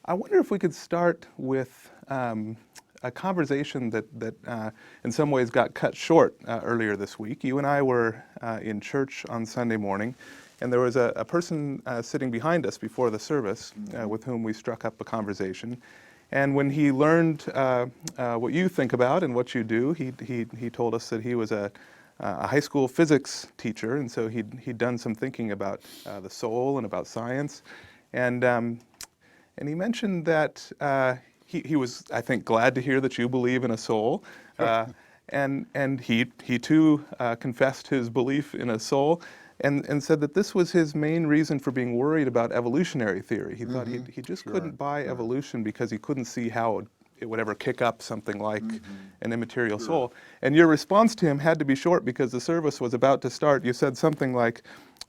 I wonder if we could start with a conversation that in some ways got cut short earlier this week. You and I were in church on Sunday morning, and there was a person sitting behind us before the service with whom we struck up a conversation. And when he learned what you think about and what you do, he told us that he was a high school physics teacher, and so he'd done some thinking about the soul and about science. And he mentioned that he was, I think, glad to hear that you believe in a soul. And he too confessed his belief in a soul and said that this was his main reason for being worried about evolutionary theory. He thought he just couldn't buy evolution because he couldn't see how it would ever kick up something like an immaterial soul. And your response to him had to be short because the service was about to start. You said something like,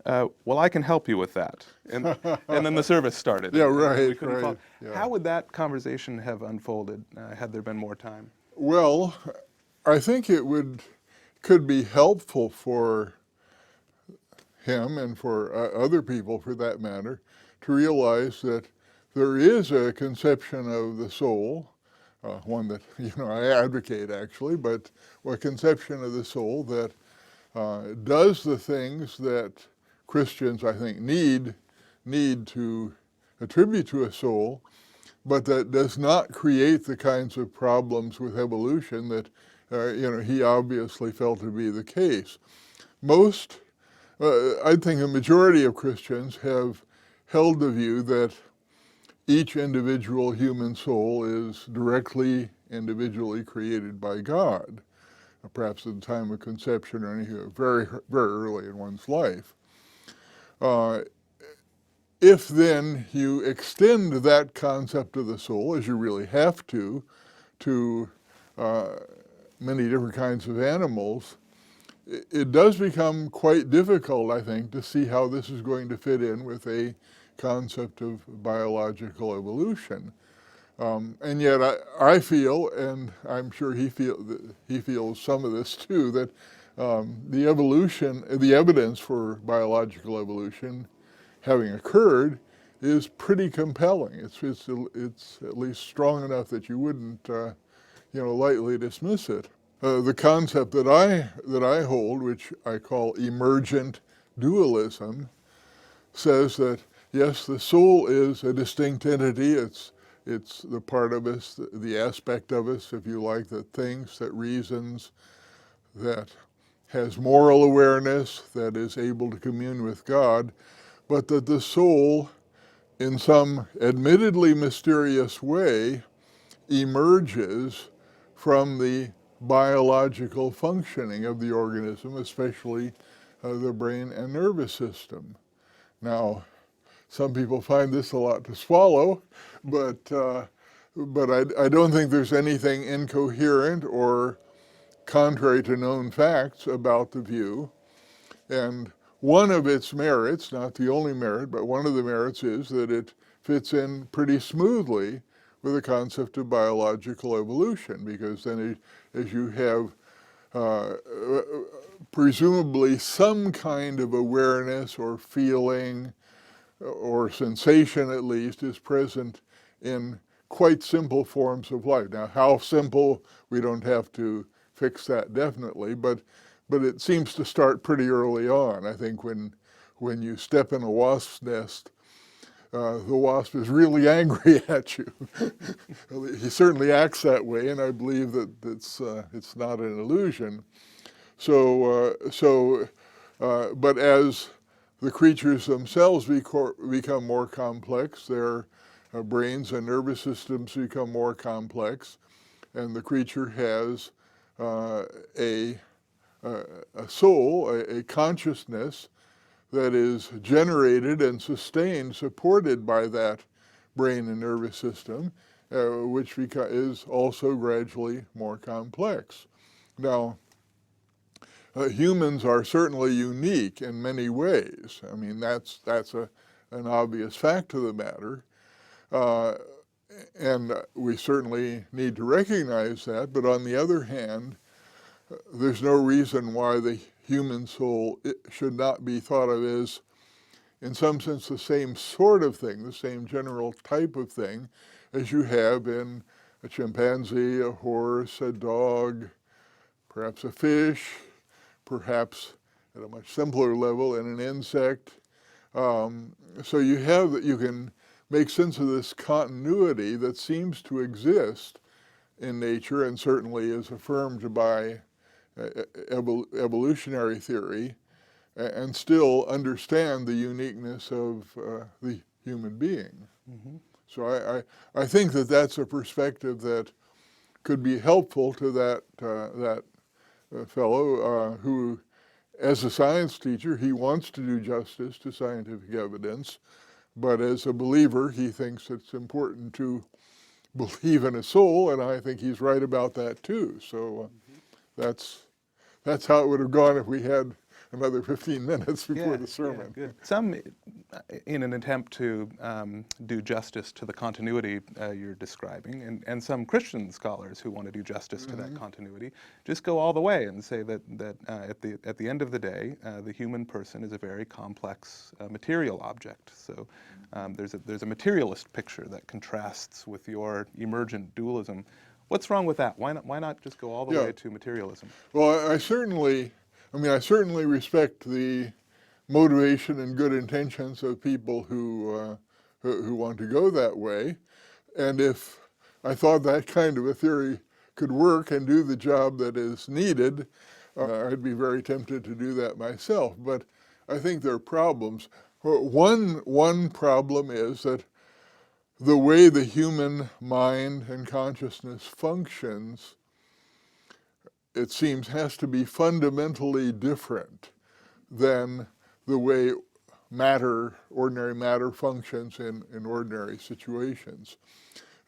well, I can help you with that. And then the service started. Yeah, and right, we couldn't right. follow. How would that conversation have unfolded had there been more time? Well, I think could be helpful for him and for other people, for that matter, to realize that there is a conception of the soul, one that I advocate actually, but a conception of the soul that does the things that Christians, I think, need to attribute to a soul, but that does not create the kinds of problems with evolution that he obviously felt to be the case. I think a majority of Christians have held the view that each individual human soul is directly, individually created by God, perhaps at the time of conception or anything, very, very early in one's life. If then you extend that concept of the soul, as you really have to many different kinds of animals, it does become quite difficult, I think, to see how this is going to fit in with a concept of biological evolution. And yet I feel, and I'm sure he feels some of this too, that the evidence for biological evolution having occurred is pretty compelling. It's at least strong enough that you wouldn't lightly dismiss it. The concept that I hold, which I call emergent dualism, says that yes, the soul is a distinct entity. It's the part of us, the aspect of us, if you like, that thinks, that reasons, that has moral awareness, that is able to commune with God, but that the soul, in some admittedly mysterious way, emerges from the biological functioning of the organism, especially the brain and nervous system. Now, some people find this a lot to swallow, but I don't think there's anything incoherent or contrary to known facts about the view. And one of its merits, not the only merit, but one of the merits is that it fits in pretty smoothly with the concept of biological evolution, because then as you have presumably some kind of awareness or feeling or sensation at least is present in quite simple forms of life. Now, how simple, we don't have to fix that definitely, but it seems to start pretty early on. I think when you step in a wasp's nest, the wasp is really angry at you. He certainly acts that way, and I believe that it's not an illusion. But as the creatures themselves become more complex, their brains and nervous systems become more complex, and the creature has a soul, a consciousness that is generated and sustained, supported by that brain and nervous system, which is also gradually more complex. Now, humans are certainly unique in many ways. I mean, that's an obvious fact of the matter. And we certainly need to recognize that, but on the other hand, there's no reason why the human soul should not be thought of as in some sense, the same sort of thing, the same general type of thing as you have in a chimpanzee, a horse, a dog, perhaps a fish, perhaps at a much simpler level in an insect. So you can make sense of this continuity that seems to exist in nature and certainly is affirmed by evolutionary theory, and still understand the uniqueness of the human being. Mm-hmm. So I think that that's a perspective that could be helpful to that fellow who, as a science teacher, he wants to do justice to scientific evidence, but as a believer, he thinks it's important to believe in a soul, and I think he's right about that too. So that's how it would have gone if we had another 15 minutes before the sermon. Yeah, good. Some, in an attempt to do justice to the continuity you're describing, and some Christian scholars who want to do justice to that continuity, just go all the way and say that at the end of the day, the human person is a very complex material object. So there's a materialist picture that contrasts with your emergent dualism. What's wrong with that? Why not just go all the way to materialism? Well, I certainly respect the motivation and good intentions of people who want to go that way. And if I thought that kind of a theory could work and do the job that is needed, I'd be very tempted to do that myself. But I think there are problems. One problem is that the way the human mind and consciousness functions, it seems, has to be fundamentally different than the way ordinary matter functions in ordinary situations.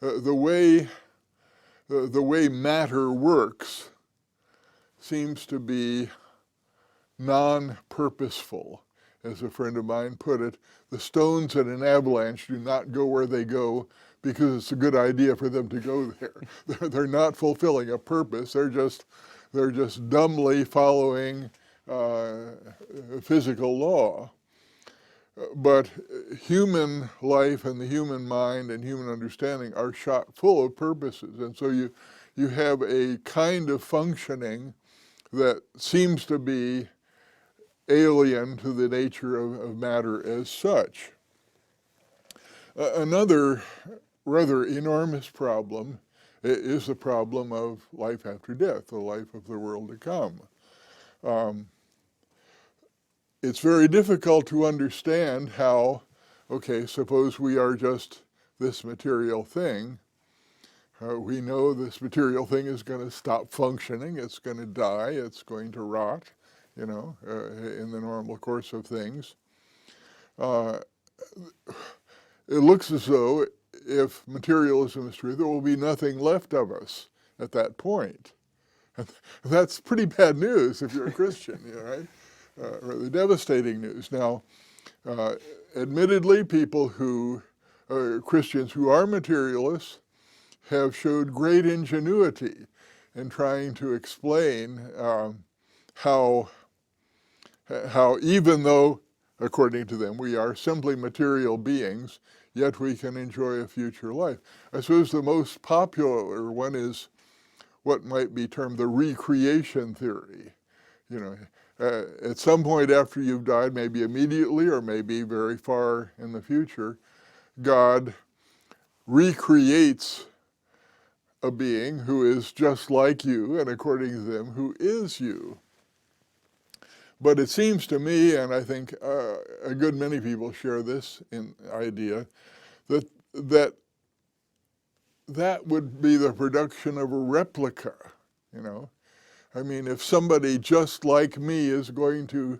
The way matter works seems to be non-purposeful. As a friend of mine put it, the stones in an avalanche do not go where they go because it's a good idea for them to go there. They're not fulfilling a purpose. They're just dumbly following physical law. But human life and the human mind and human understanding are shot full of purposes. And so you have a kind of functioning that seems to be alien to the nature of matter as such. Another rather enormous problem is the problem of life after death, the life of the world to come. It's very difficult to understand how, okay, suppose we are just this material thing. We know this material thing is going to stop functioning, it's going to die, it's going to rot, in the normal course of things. It looks as though if materialism is true, there will be nothing left of us at that point. That's pretty bad news if you're a Christian, right? Rather devastating news. Now, admittedly, Christians who are materialists have showed great ingenuity in trying to explain how even though, according to them, we are simply material beings, yet we can enjoy a future life. I suppose the most popular one is what might be termed the recreation theory. At some point after you've died, maybe immediately or maybe very far in the future, God recreates a being who is just like you, and according to them, who is you. But it seems to me, and I think a good many people share this idea, that would be the production of a replica, I mean, if somebody just like me is going to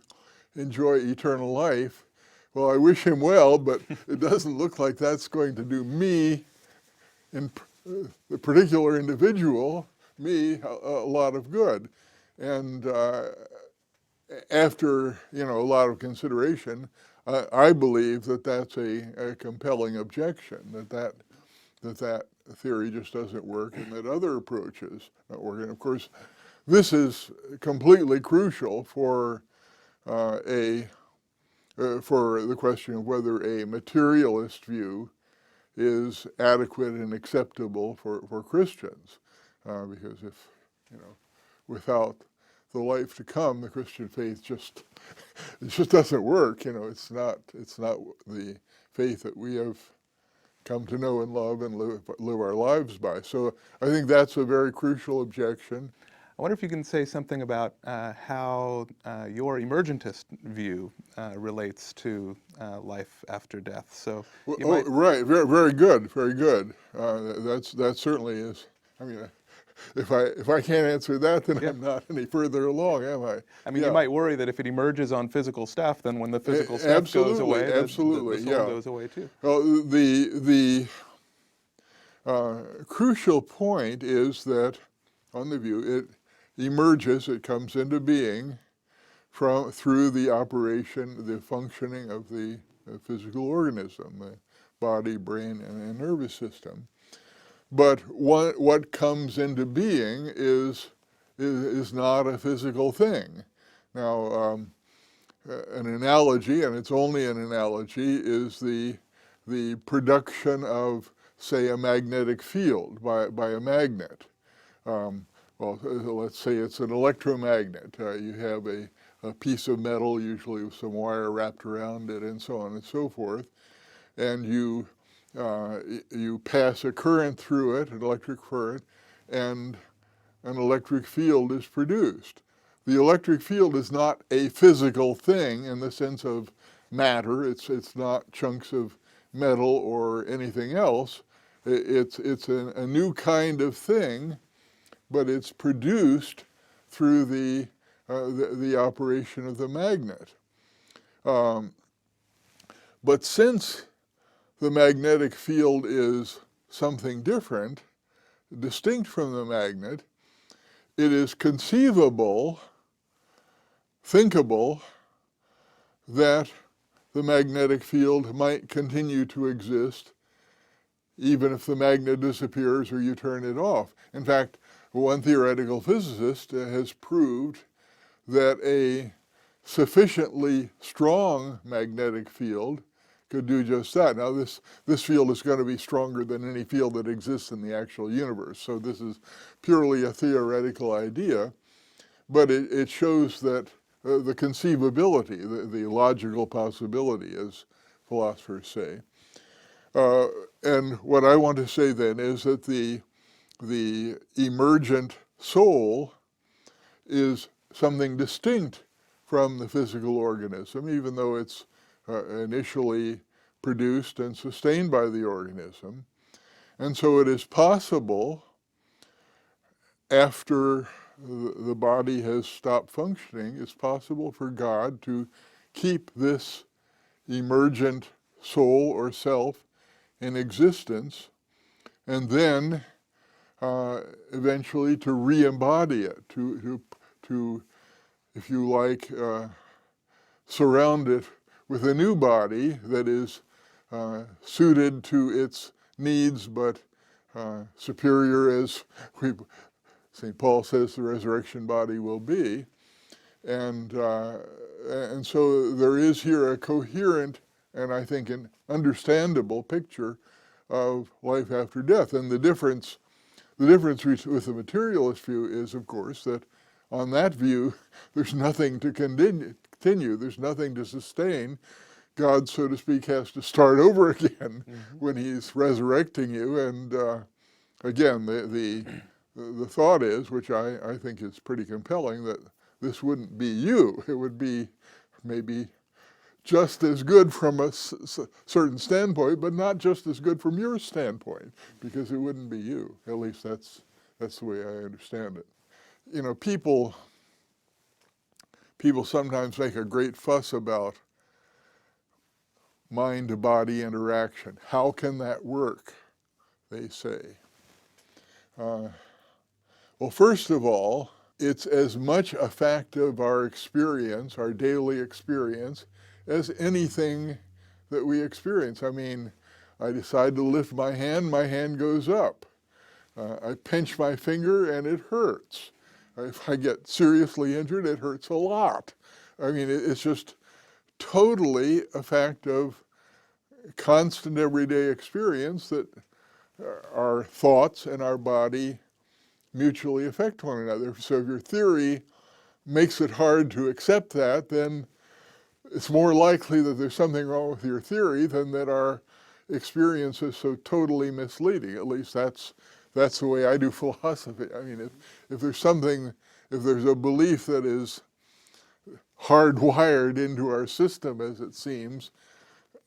enjoy eternal life, well, I wish him well, but it doesn't look like that's going to do me, the particular individual, me, a lot of good. And after, a lot of consideration, I believe that that's a compelling objection, that theory just doesn't work and that other approaches don't work. And of course, this is completely crucial for a for the question of whether a materialist view is adequate and acceptable for Christians, because if, without the life to come, the Christian faith just it just doesn't work. It's not the faith that we have come to know and love and live our lives by. So I think that's a very crucial objection. I wonder if you can say something about how your Emergentist view relates to life after death. So you might... Right, very, very good, very good. That certainly is. I mean, if I can't answer that, then I'm not any further along, am I? I mean, you might worry that if it emerges on physical stuff, then when the physical stuff goes away, the soul goes away too. Well, the crucial point is that, on the view, it emerges, it comes into being through the operation, the functioning of the physical organism, the body, brain, and nervous system. But what comes into being is not a physical thing. Now, an analogy, and it's only an analogy, is the production of, say, a magnetic field by a magnet. Well, let's say it's an electromagnet. You have a piece of metal, usually with some wire wrapped around it, and so on and so forth, and you pass a current through it, an electric current, and an electric field is produced. The electric field is not a physical thing in the sense of matter. It's not chunks of metal or anything else. It's a new kind of thing, but it's produced through the operation of the magnet. But since the magnetic field is something different, distinct from the magnet, it is conceivable, thinkable, that the magnetic field might continue to exist even if the magnet disappears or you turn it off. In fact, one theoretical physicist has proved that a sufficiently strong magnetic field could do just that. Now, this field is going to be stronger than any field that exists in the actual universe, so this is purely a theoretical idea, but it shows that the conceivability, the logical possibility, as philosophers say. And what I want to say then is that the emergent soul is something distinct from the physical organism, even though it's initially produced and sustained by the organism. And so it is possible, after the body has stopped functioning, it's possible for God to keep this emergent soul or self in existence, and then eventually to re-embody it, to, if you like, surround it with a new body that is suited to its needs, but superior, as St. Paul says the resurrection body will be. And so there is here a coherent and I think an understandable picture of life after death. And the difference with the materialist view is, of course, that on that view, there's nothing to continue, there's nothing to sustain. God, so to speak, has to start over again when he's resurrecting you. And again, the thought is, which I think is pretty compelling, that this wouldn't be you. It would be maybe just as good from a certain standpoint, but not just as good from your standpoint, because it wouldn't be you. At least that's the way I understand it. You know, people sometimes make a great fuss about mind-to-body interaction. How can that work, they say. Well, first of all, it's as much a fact of our experience, our daily experience, as anything that we experience. I mean, I decide to lift my hand goes up. I pinch my finger and it hurts. If I get seriously injured, it hurts a lot. I mean, it's just totally a fact of constant everyday experience that our thoughts and our body mutually affect one another. So if your theory makes it hard to accept that, then it's more likely that there's something wrong with your theory than that our experience is so totally misleading. At least that's the way I do philosophy. I mean, if there's a belief that is hardwired into our system, as it seems,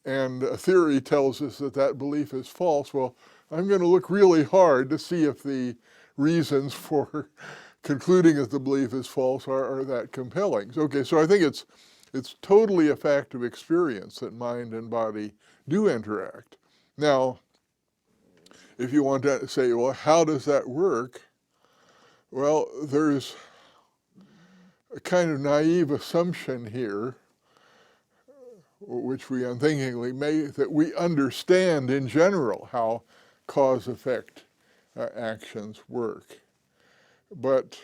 and a theory tells us that that belief is false, well, I'm going to look really hard to see if the reasons for concluding that the belief is false are that compelling. Okay, so I think it's totally a fact of experience that mind and body do interact. Now, if you want to say, well, how does that work? Well, there's a kind of naive assumption here, which we unthinkingly make, that we understand in general how cause-effect actions work. But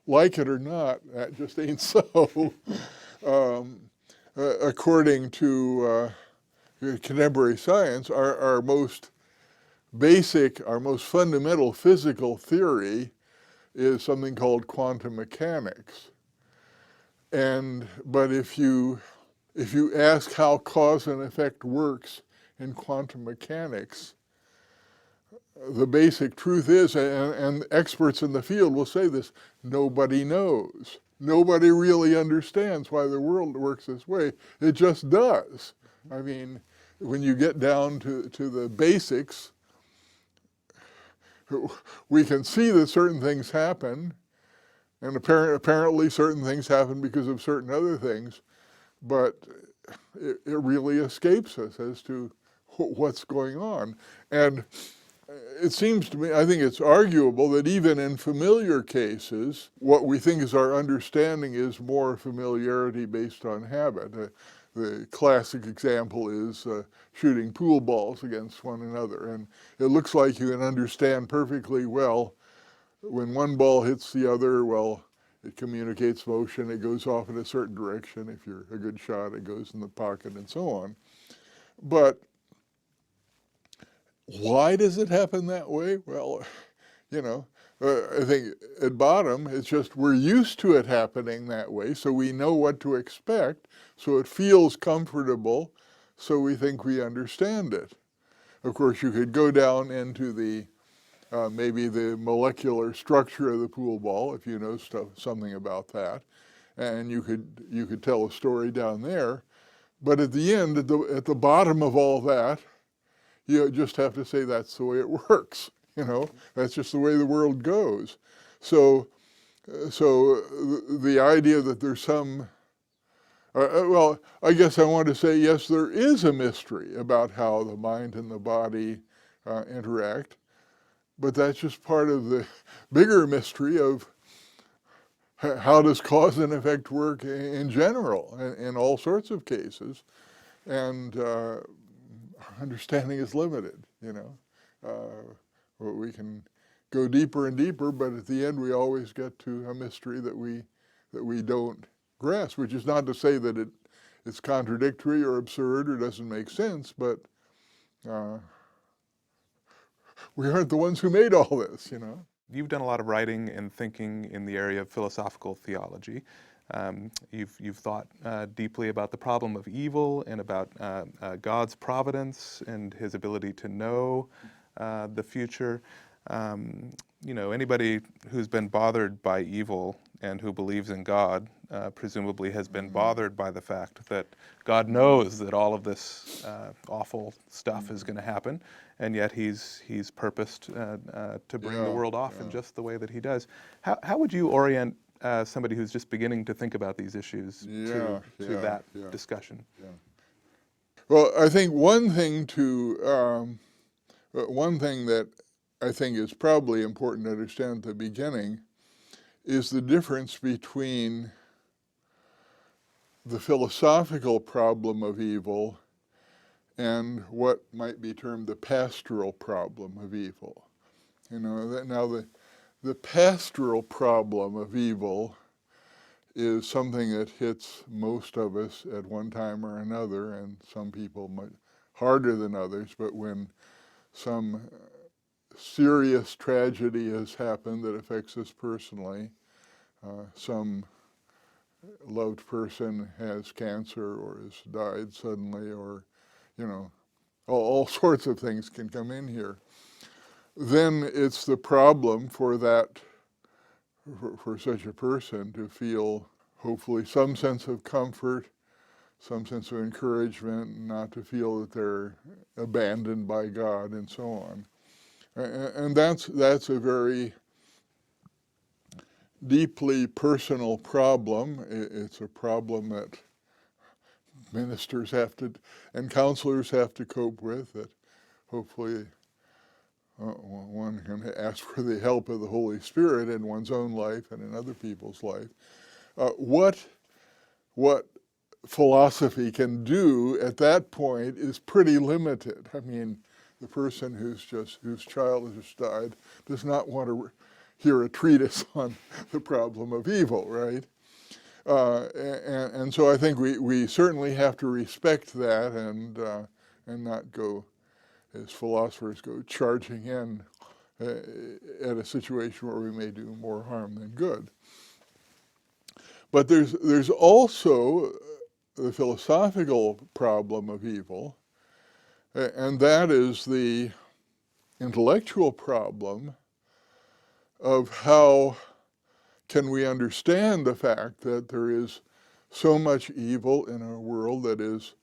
like it or not, that just ain't so. According to contemporary science, our most basic, our most fundamental physical theory is something called quantum mechanics. But if you ask how cause and effect works in quantum mechanics, the basic truth is, and experts in the field will say this, nobody knows. Nobody really understands why the world works this way. It just does. I mean, when you get down to the basics, we can see that certain things happen, and apparently certain things happen because of certain other things, but it really escapes us as to what's going on. And it seems to me, I think it's arguable that even in familiar cases, what we think is our understanding is more familiarity based on habit. The classic example is shooting pool balls against one another. And it looks like you can understand perfectly well when one ball hits the other, well, it communicates motion, it goes off in a certain direction. If you're a good shot, it goes in the pocket and so on. But why does it happen that way? Well, I think at bottom, it's just we're used to it happening that way, so we know what to expect, so it feels comfortable, so we think we understand it. Of course, you could go down into the maybe the molecular structure of the pool ball, if you know something about that, and you could tell a story down there. But at the end, at the bottom of all that, you just have to say that's the way it works. That's just the way the world goes. So the idea that there's some, well, I guess I want to say, yes, there is a mystery about how the mind and the body interact, but that's just part of the bigger mystery of how does cause and effect work in general, in all sorts of cases. And understanding is limited, we can go deeper and deeper, but at the end we always get to a mystery that we don't grasp, which is not to say that it's contradictory or absurd or doesn't make sense, but we aren't the ones who made all this, You've done a lot of writing and thinking in the area of philosophical theology. You've thought deeply about the problem of evil and about God's providence and his ability to know the future. Anybody who's been bothered by evil and who believes in God presumably has been bothered by the fact that God knows that all of this awful stuff is going to happen, and yet he's purposed to bring the world off in just the way that he does. How would you orient somebody who's just beginning to think about these issues to that discussion? Yeah. Well, I think one thing that I think is probably important to understand at the beginning is the difference between the philosophical problem of evil and what might be termed the pastoral problem of evil. Now the pastoral problem of evil is something that hits most of us at one time or another, and some people much harder than others. But when some serious tragedy has happened that affects us personally, some loved person has cancer or has died suddenly, or, all sorts of things can come in here. Then it's the problem for such a person to feel hopefully some sense of comfort, some sense of encouragement, not to feel that they're abandoned by God and so on. And that's a very deeply personal problem. It's a problem that ministers and counselors have to cope with, that hopefully one can ask for the help of the Holy Spirit in one's own life and in other people's life. What philosophy can do at that point is pretty limited. I mean, the person whose child has just died does not want to hear a treatise on the problem of evil, right? And so I think we certainly have to respect that and not go, as philosophers go, charging in at a situation where we may do more harm than good. But there's also the philosophical problem of evil, and that is the intellectual problem of how can we understand the fact that there is so much evil in a world that is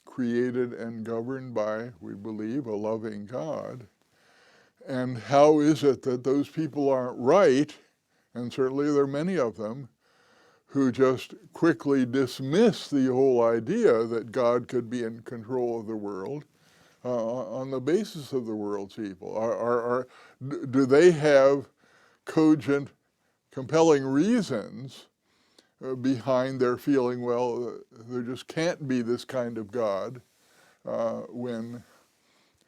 created and governed by, we believe, a loving God. And how is it that those people aren't right, and certainly there are many of them, who just quickly dismiss the whole idea that God could be in control of the world on the basis of the world's evil? Do they have cogent, compelling reasons behind their feeling, well, there just can't be this kind of God when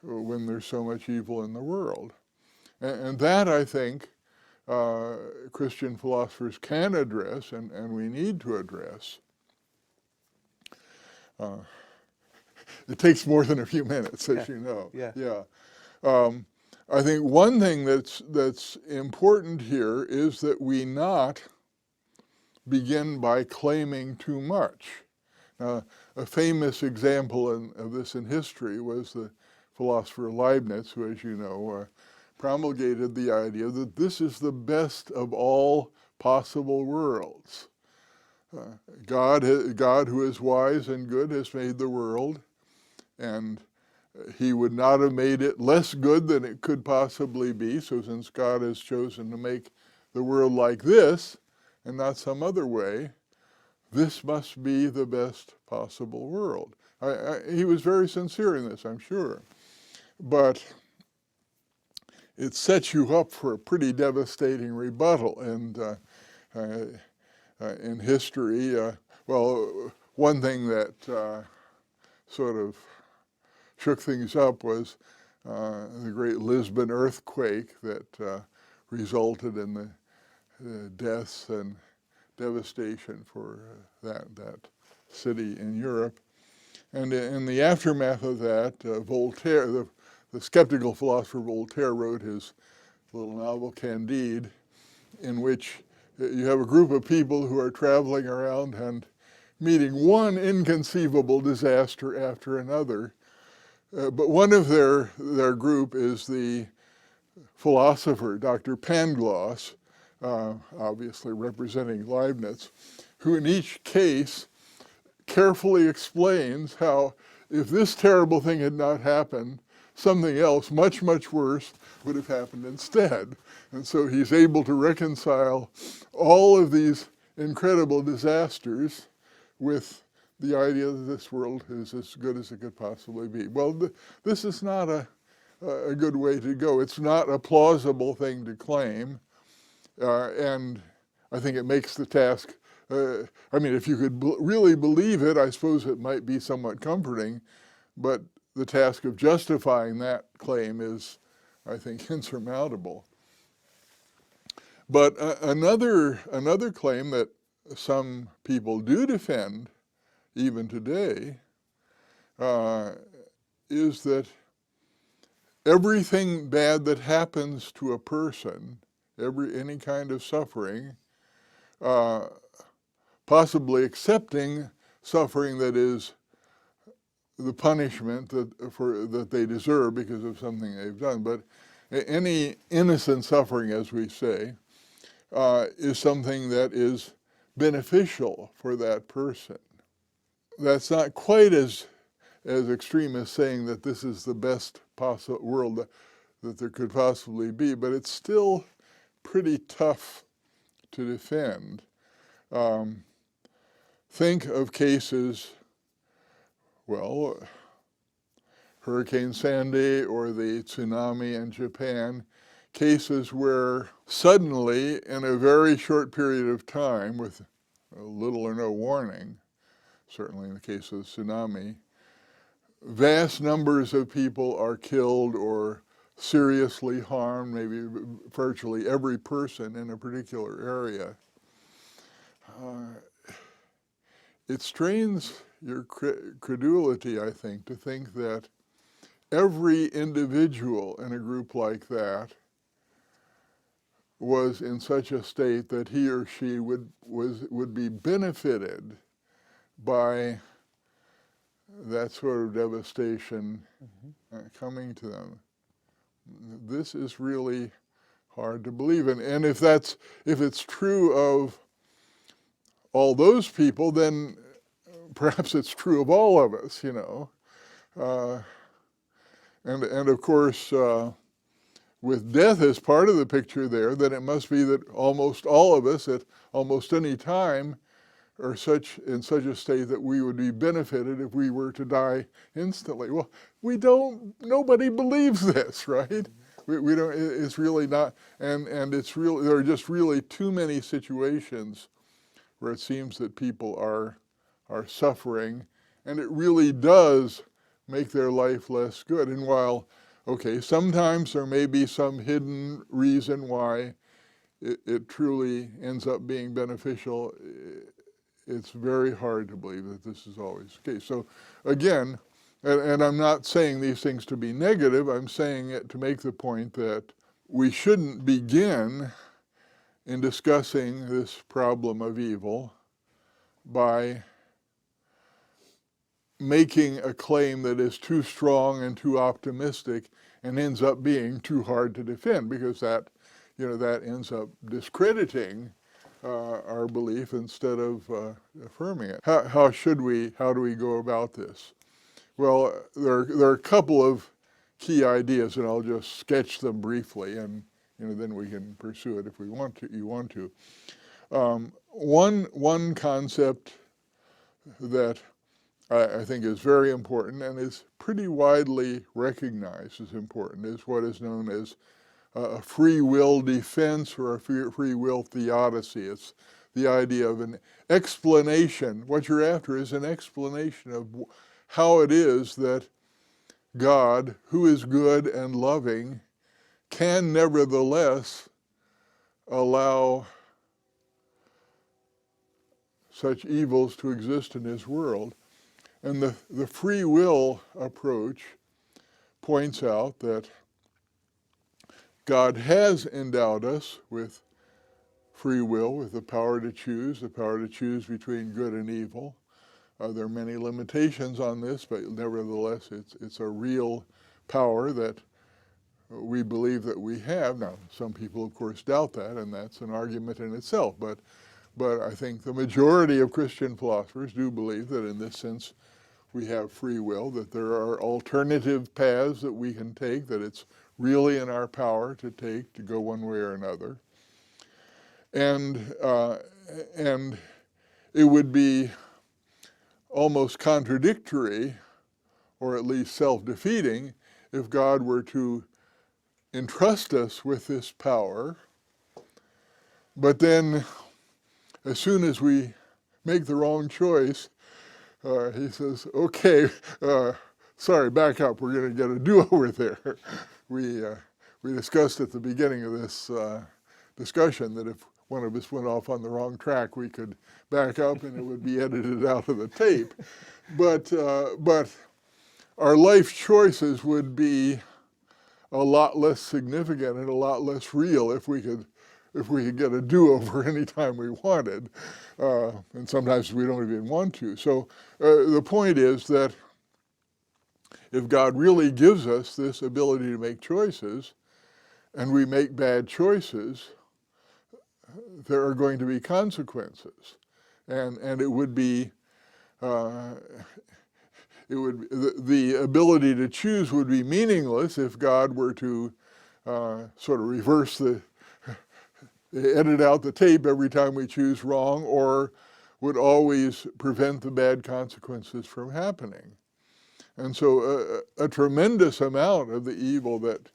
there's so much evil in the world? And that, I think, Christian philosophers can address, and we need to address. It takes more than a few minutes, as you know. Yeah. I think one thing that's important here is that we not begin by claiming too much. A famous example of this in history was the philosopher Leibniz, who, as you know, promulgated the idea that this is the best of all possible worlds. God, who is wise and good, has made the world, and he would not have made it less good than it could possibly be. So since God has chosen to make the world like this and not some other way, this must be the best possible world. He was very sincere in this, I'm sure. But it sets you up for a pretty devastating rebuttal. And in history, one thing that sort of shook things up was the great Lisbon earthquake that resulted in the deaths and devastation for that city in Europe. And in the aftermath of that, Voltaire, the skeptical philosopher Voltaire, wrote his little novel Candide, in which you have a group of people who are traveling around and meeting one inconceivable disaster after another. But one of their group is the philosopher, Dr. Pangloss, obviously representing Leibniz, who in each case carefully explains how if this terrible thing had not happened, something else much, much worse would have happened instead. And so he's able to reconcile all of these incredible disasters with the idea that this world is as good as it could possibly be. Well, this is not a good way to go. It's not a plausible thing to claim. And I think it makes the task, if you could really believe it, I suppose it might be somewhat comforting, but the task of justifying that claim is, I think, insurmountable. But another claim that some people do defend, even today, is that everything bad that happens to a person, any kind of suffering, possibly accepting suffering that is the punishment that they deserve because of something they've done, but any innocent suffering, as we say, is something that is beneficial for that person. That's not quite as extreme as saying that this is the best possible world that there could possibly be, but it's still pretty tough to defend. Think of cases, well, Hurricane Sandy or the tsunami in Japan, cases where suddenly, in a very short period of time, with little or no warning, certainly in the case of the tsunami, vast numbers of people are killed or seriously harmed, maybe virtually every person in a particular area. It strains your credulity, I think, to think that every individual in a group like that was in such a state that he or she would be benefited by that sort of devastation coming to them. This is really hard to believe in. And if it's true of all those people, then perhaps it's true of all of us, you know. And of course, with death as part of the picture there, then it must be that almost all of us at almost any time are in such a state that we would be benefited if we were to die instantly. Well, nobody believes this, right? We don't, it's really not, and there are just really too many situations where it seems that people are suffering, and it really does make their life less good. And while, okay, sometimes there may be some hidden reason why it truly ends up being beneficial, it's very hard to believe that this is always the case. So again, and I'm not saying these things to be negative, I'm saying it to make the point that we shouldn't begin in discussing this problem of evil by making a claim that is too strong and too optimistic and ends up being too hard to defend, because that ends up discrediting our belief instead of affirming it. How do we go about this? Well, there are a couple of key ideas, and I'll just sketch them briefly, and then we can pursue it if we want to. You want to. One concept that I think is very important and is pretty widely recognized as important is what is known as a free will defense or a free will theodicy. It's the idea of an explanation. What you're after is an explanation of how it is that God, who is good and loving, can nevertheless allow such evils to exist in his world. And the free will approach points out that God has endowed us with free will, with the power to choose between good and evil. There are many limitations on this, but nevertheless, it's a real power that we believe that we have. Now, some people, of course, doubt that, and that's an argument in itself. But I think the majority of Christian philosophers do believe that in this sense we have free will, that there are alternative paths that we can take, that it's really in our power to take, to go one way or another. And it would be almost contradictory, or at least self-defeating, if God were to entrust us with this power, but then as soon as we make the wrong choice, he says, okay, sorry, back up, we're going to get a do-over there. We discussed at the beginning of this discussion that if one of us went off on the wrong track, we could back up and it would be edited out of the tape. But our life choices would be a lot less significant and a lot less real if we could get a do-over anytime we wanted. And sometimes we don't even want to. So the point is that if God really gives us this ability to make choices, and we make bad choices, there are going to be consequences. And it would be, the ability to choose would be meaningless if God were to sort of reverse edit out the tape every time we choose wrong, or would always prevent the bad consequences from happening. And so a tremendous amount of the evil that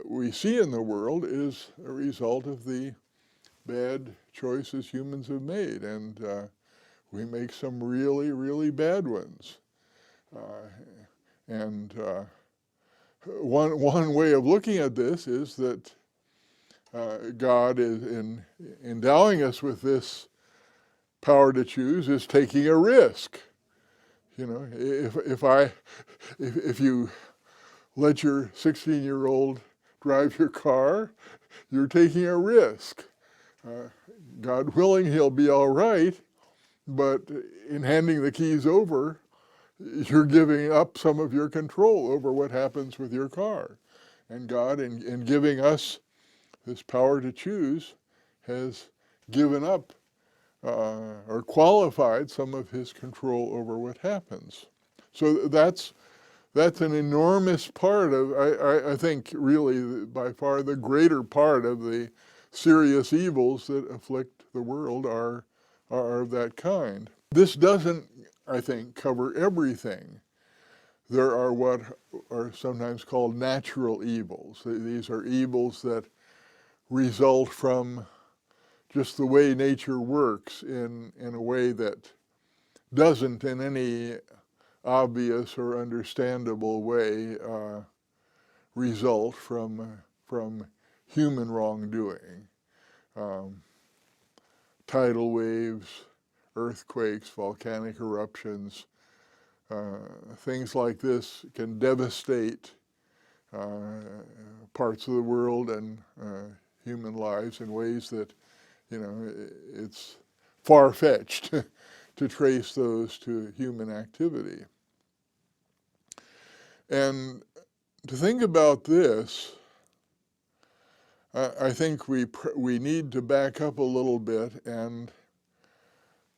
we see in the world is a result of the bad choices humans have made, and we make some really, really bad ones. One way of looking at this is that God is endowing us with this power to choose, is taking a risk. You know, if you let your 16-year-old drive your car, you're taking a risk. God willing, he'll be all right, but in handing the keys over, you're giving up some of your control over what happens with your car. And God, in giving us this power to choose, has given up or qualified some of his control over what happens. So that's an enormous part of, I think, really by far the greater part of the serious evils that afflict the world are of that kind. This doesn't, I think, cover everything. There are what are sometimes called natural evils. These are evils that result from just the way nature works in a way that doesn't in any obvious or understandable way result from human wrongdoing. Tidal waves, earthquakes, volcanic eruptions, things like this can devastate parts of the world and human lives in ways that, you know, it's far-fetched to trace those to human activity. And to think about this, I think we need to back up a little bit and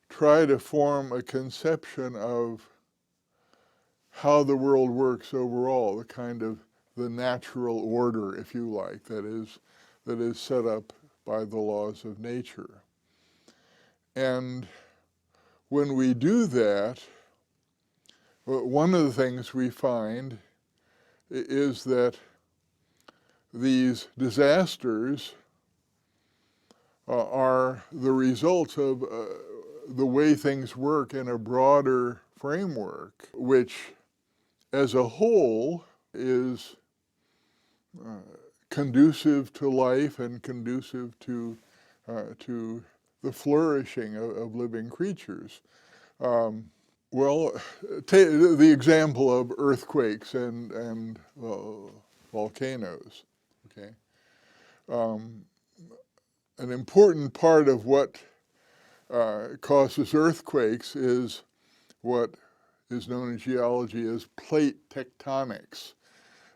try to form a conception of how the world works overall, the kind of the natural order, if you like, that is set up by the laws of nature. And when we do that, one of the things we find is that these disasters are the results of the way things work in a broader framework, which as a whole is conducive to life and conducive to the flourishing of living creatures. Well, take the example of earthquakes and volcanoes. Okay, an important part of what causes earthquakes is what is known in geology as plate tectonics.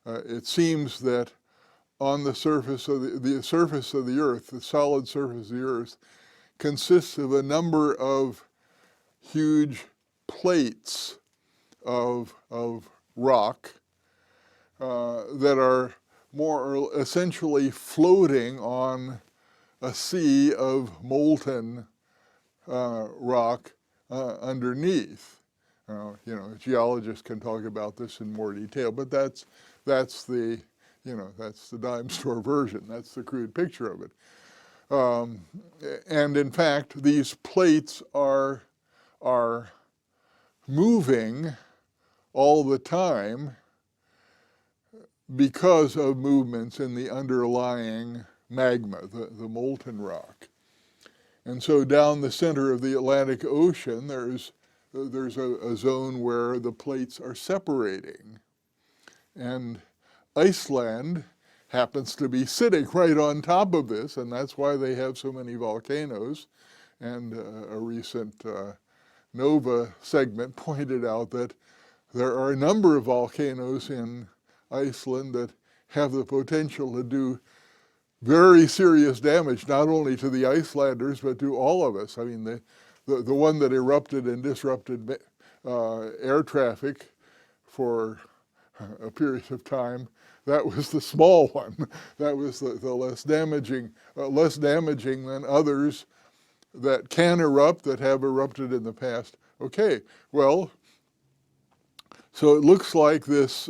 It seems that on the surface of the surface of the Earth, the solid surface of the Earth, consists of a number of huge plates of rock that are more or essentially floating on a sea of molten rock underneath. You know, geologists can talk about this in more detail, but that's the dime store version. That's the crude picture of it. And in fact, these plates are moving all the time because of movements in the underlying magma, the molten rock. And so down the center of the Atlantic Ocean, there's a zone where the plates are separating. And Iceland happens to be sitting right on top of this, and that's why they have so many volcanoes. And a recent NOVA segment pointed out that there are a number of volcanoes in Iceland that have the potential to do very serious damage, not only to the Icelanders, but to all of us. I mean, the one that erupted and disrupted air traffic for a period of time, that was the small one. That was the less damaging than others that can erupt, that have erupted in the past. Okay, well, so it looks like this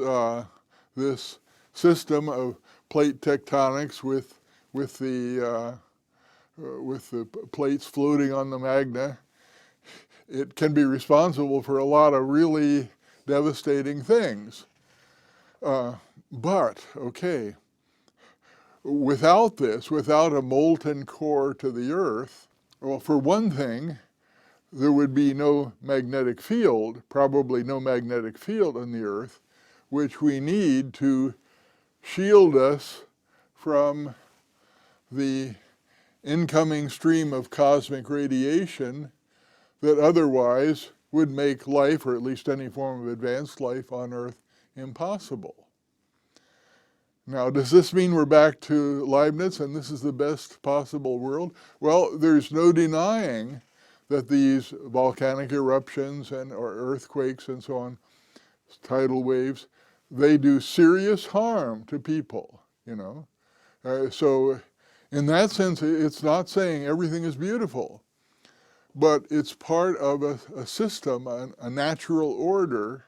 this system of plate tectonics with the plates floating on the magna, it can be responsible for a lot of really devastating things. But, okay, without this, without a molten core to the Earth, well, for one thing, there would be no magnetic field, probably no magnetic field on the Earth, which we need to shield us from the incoming stream of cosmic radiation that otherwise would make life, or at least any form of advanced life on Earth, impossible. Now, does this mean we're back to Leibniz and this is the best possible world? Well, there's no denying that these volcanic eruptions or earthquakes and so on, tidal waves, they do serious harm to people, you know. So in that sense, it's not saying everything is beautiful, but it's part of a system, a natural order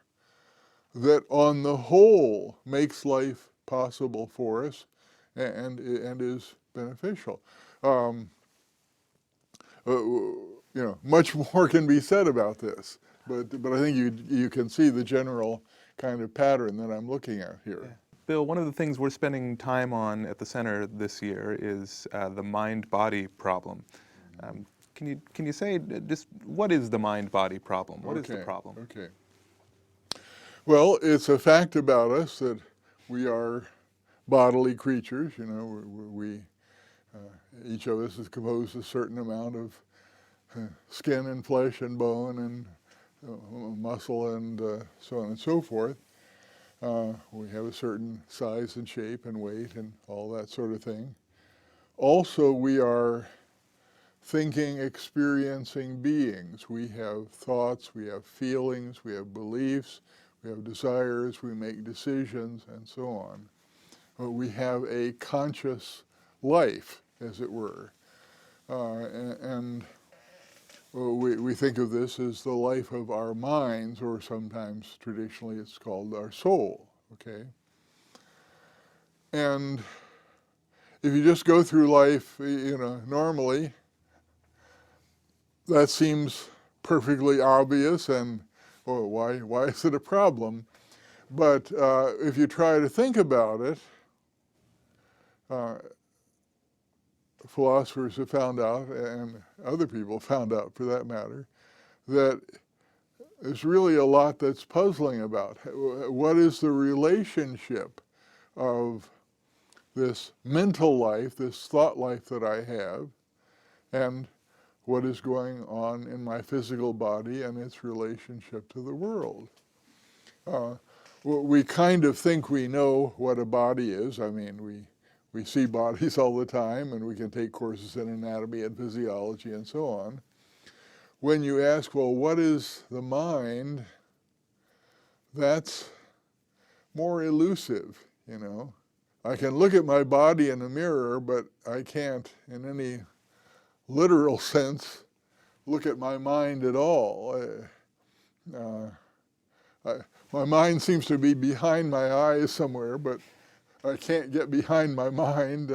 that on the whole makes life possible for us and is beneficial. You know, much more can be said about this, but I think you can see the general kind of pattern that I'm looking at here. Yeah. Bill, one of the things we're spending time on at the center this year is the mind-body problem. Can you say just what is the mind-body problem? What is the problem? Okay. Well, it's a fact about us that we are bodily creatures. You know, we each of us is composed of a certain amount of skin and flesh and bone and muscle and so on and so forth. We have a certain size and shape and weight and all that sort of thing. Also, we are thinking, experiencing beings. We have thoughts, we have feelings, we have beliefs, we have desires, we make decisions, and so on. We have a conscious life, as it were. And we think of this as the life of our minds, or sometimes traditionally it's called our soul, okay? And if you just go through life, you know, normally, that seems perfectly obvious and, oh, why is it a problem? But if you try to think about it, philosophers have found out, and other people found out for that matter, that there's really a lot that's puzzling about. What is the relationship of this mental life, this thought life that I have, and what is going on in my physical body and its relationship to the world? We kind of think we know what a body is. I mean, we see bodies all the time, and we can take courses in anatomy and physiology and so on. When you ask, well, what is the mind? That's more elusive, you know. I can look at my body in a mirror, but I can't, in any literal sense, look at my mind at all. My mind seems to be behind my eyes somewhere, but I can't get behind my mind.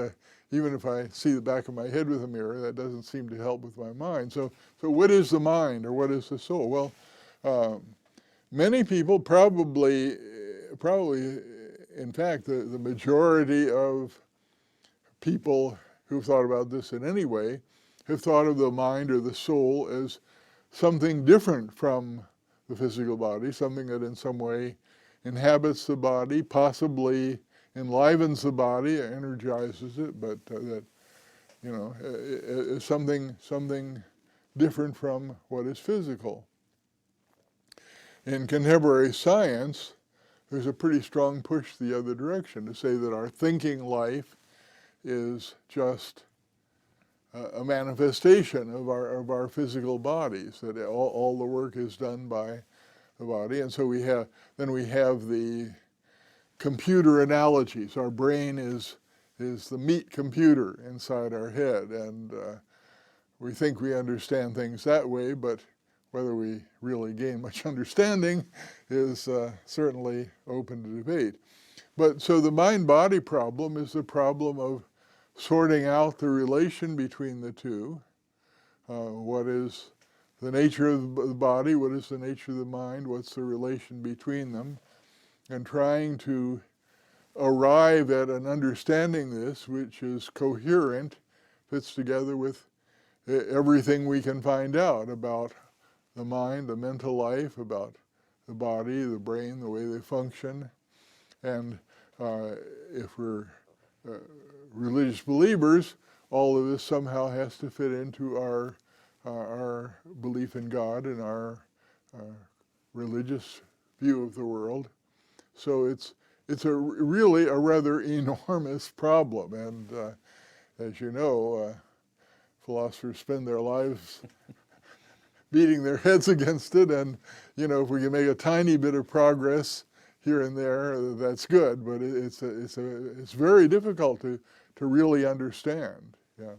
Even if I see the back of my head with a mirror, that doesn't seem to help with my mind. So what is the mind, or what is the soul? Well, many people probably, in fact, the majority of people who've thought about this in any way have thought of the mind or the soul as something different from the physical body, something that in some way inhabits the body, possibly enlivens the body, energizes it, but that, you know, is something different from what is physical. In contemporary science, there's a pretty strong push the other direction to say that our thinking life is just a manifestation of our physical bodies, that all the work is done by the body. And so we have the computer analogies. Our brain is the meat computer inside our head, and we think we understand things that way, but whether we really gain much understanding is certainly open to debate. But so the mind-body problem is the problem of sorting out the relation between the two. What is the nature of the body? What is the nature of the mind? What's the relation between them? And trying to arrive at an understanding this which is coherent, fits together with everything we can find out about the mind, the mental life, about the body, the brain, the way they function. And if we're religious believers, all of this somehow has to fit into our belief in God and our religious view of the world. So it's really a rather enormous problem, and as you know, philosophers spend their lives beating their heads against it, and you know, if we can make a tiny bit of progress here and there, that's good. But it's very difficult to really understand. Yeah.